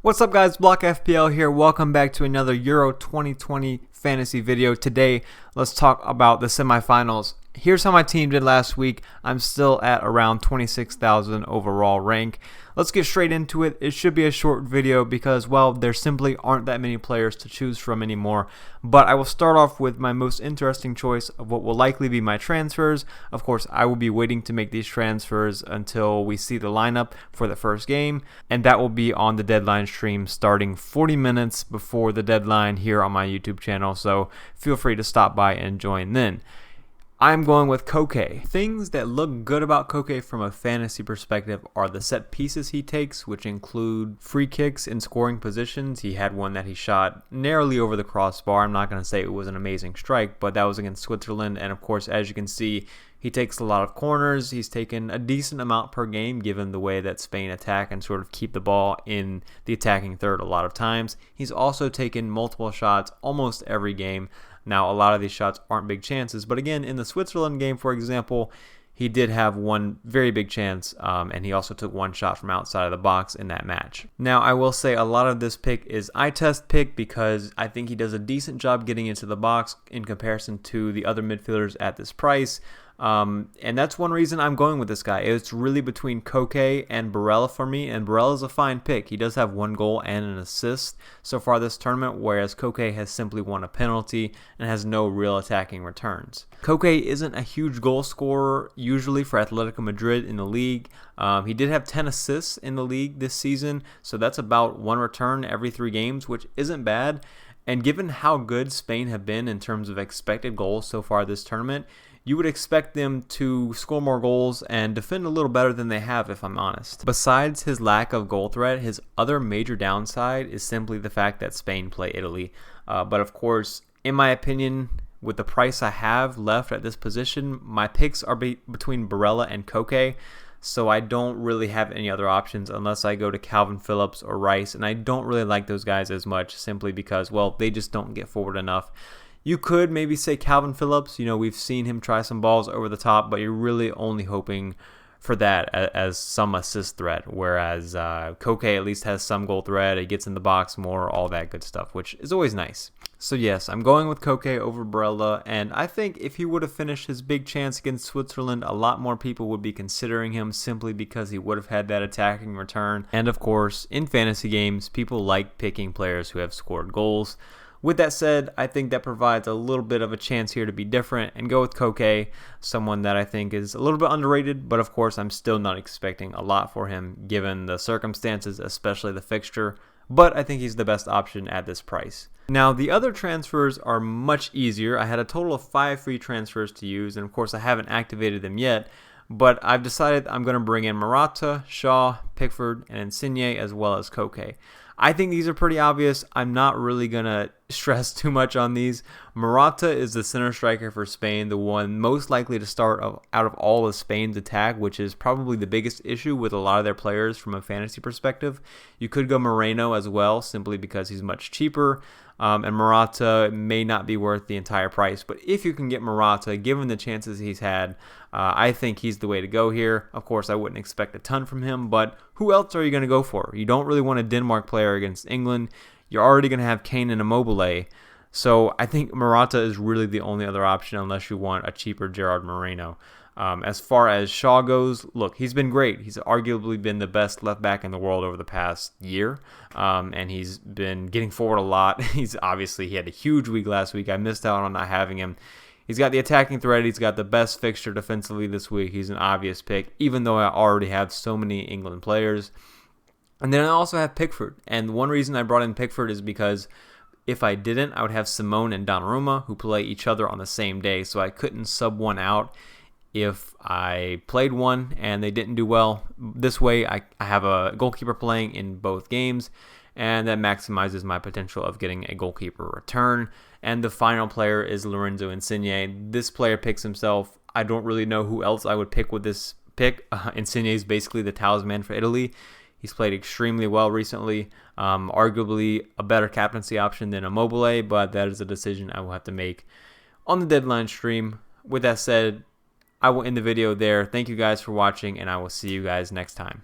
What's up guys, Block FPL here. Welcome back to another Euro 2020 fantasy video. Today, let's talk about the semifinals. Here's how my team did last week. I'm still at around 26,000 overall rank. Let's get straight into it. It should be a short video because, well, there simply aren't that many players to choose from anymore. But I will start off with my most interesting choice of what will likely be my transfers. Of course, I will be waiting to make these transfers until we see the lineup for the first game. And that will be on the deadline stream starting 40 minutes before the deadline here on my YouTube channel. So feel free to stop by and join then. I'm going with Koke. Things that look good about Koke from a fantasy perspective are the set pieces he takes, which include free kicks in scoring positions. He had one that he shot narrowly over the crossbar. I'm not going to say it was an amazing strike, but that was against Switzerland. And of course, as you can see, he takes a lot of corners. He's taken a decent amount per game given the way that Spain attack and sort of keep the ball in the attacking third a lot of times. He's also taken multiple shots almost every game. Now, a lot of these shots aren't big chances, but again, in the Switzerland game, for example, he did have one very big chance, and he also took one shot from outside of the box in that match. Now, I will say a lot of this pick is eye test pick because I think he does a decent job getting into the box in comparison to the other midfielders at this price. And that's one reason I'm going with this guy. It's really between Koke and Barella for me, and Barella's a fine pick. He does have one goal and an assist so far this tournament, whereas Koke has simply won a penalty and has no real attacking returns. Koke isn't a huge goal scorer usually for Atletico Madrid in the league. He did have 10 assists in the league this season, so that's about one return every 3 games, which isn't bad. And given how good Spain have been in terms of expected goals so far this tournament, you would expect them to score more goals and defend a little better than they have, if I'm honest. Besides his lack of goal threat, his other major downside is simply the fact that Spain play Italy. But of course, in my opinion, with the price I have left at this position, my picks are between Barella and Koke. So I don't really have any other options unless I go to Calvin Phillips or Rice. And I don't really like those guys as much simply because, well, they just don't get forward enough. You could maybe say Calvin Phillips. You know, we've seen him try some balls over the top, but you're really only hoping for that as some assist threat, whereas Koke at least has some goal threat. He gets in the box more, all that good stuff, which is always nice. So yes, I'm going with Koke over Barella, and I think if he would have finished his big chance against Switzerland, a lot more people would be considering him simply because he would have had that attacking return. And of course, in fantasy games, people like picking players who have scored goals. With that said, I think that provides a little bit of a chance here to be different and go with Koke, someone that I think is a little bit underrated, but of course I'm still not expecting a lot for him given the circumstances, especially the fixture, but I think he's the best option at this price. Now, the other transfers are much easier. I had a total of 5 free transfers to use, and of course I haven't activated them yet, but I've decided I'm going to bring in Morata, Shaw, Pickford, and Insigne as well as Koke. I think these are pretty obvious. I'm not really going to stress too much on these. Morata is the center striker for Spain, the one most likely to start out of all of Spain's attack, which is probably the biggest issue with a lot of their players from a fantasy perspective. You could go Moreno as well, simply because he's much cheaper, and Morata may not be worth the entire price. But if you can get Morata, given the chances he's had, I think he's the way to go here. Of course, I wouldn't expect a ton from him, but who else are you going to go for? You don't really want a Denmark player against England. You're already going to have Kane and Immobile. So I think Morata is really the only other option unless you want a cheaper Gerard Moreno. As far as Shaw goes, look, he's been great. He's arguably been the best left back in the world over the past year, and he's been getting forward a lot. He had a huge week last week. I missed out on not having him. He's got the attacking threat. He's got the best fixture defensively this week. He's an obvious pick, even though I already have so many England players. And then I also have Pickford. And one reason I brought in Pickford is because if I didn't, I would have Simone and Donnarumma who play each other on the same day. So I couldn't sub one out if I played one and they didn't do well. This way, I have a goalkeeper playing in both games, and that maximizes my potential of getting a goalkeeper return. And the final player is Lorenzo Insigne. This player picks himself. I don't really know who else I would pick with this pick. Insigne is basically the talisman for Italy. He's played extremely well recently, arguably a better captaincy option than Immobile, but that is a decision I will have to make on the deadline stream. With that said, I will end the video there. Thank you guys for watching, and I will see you guys next time.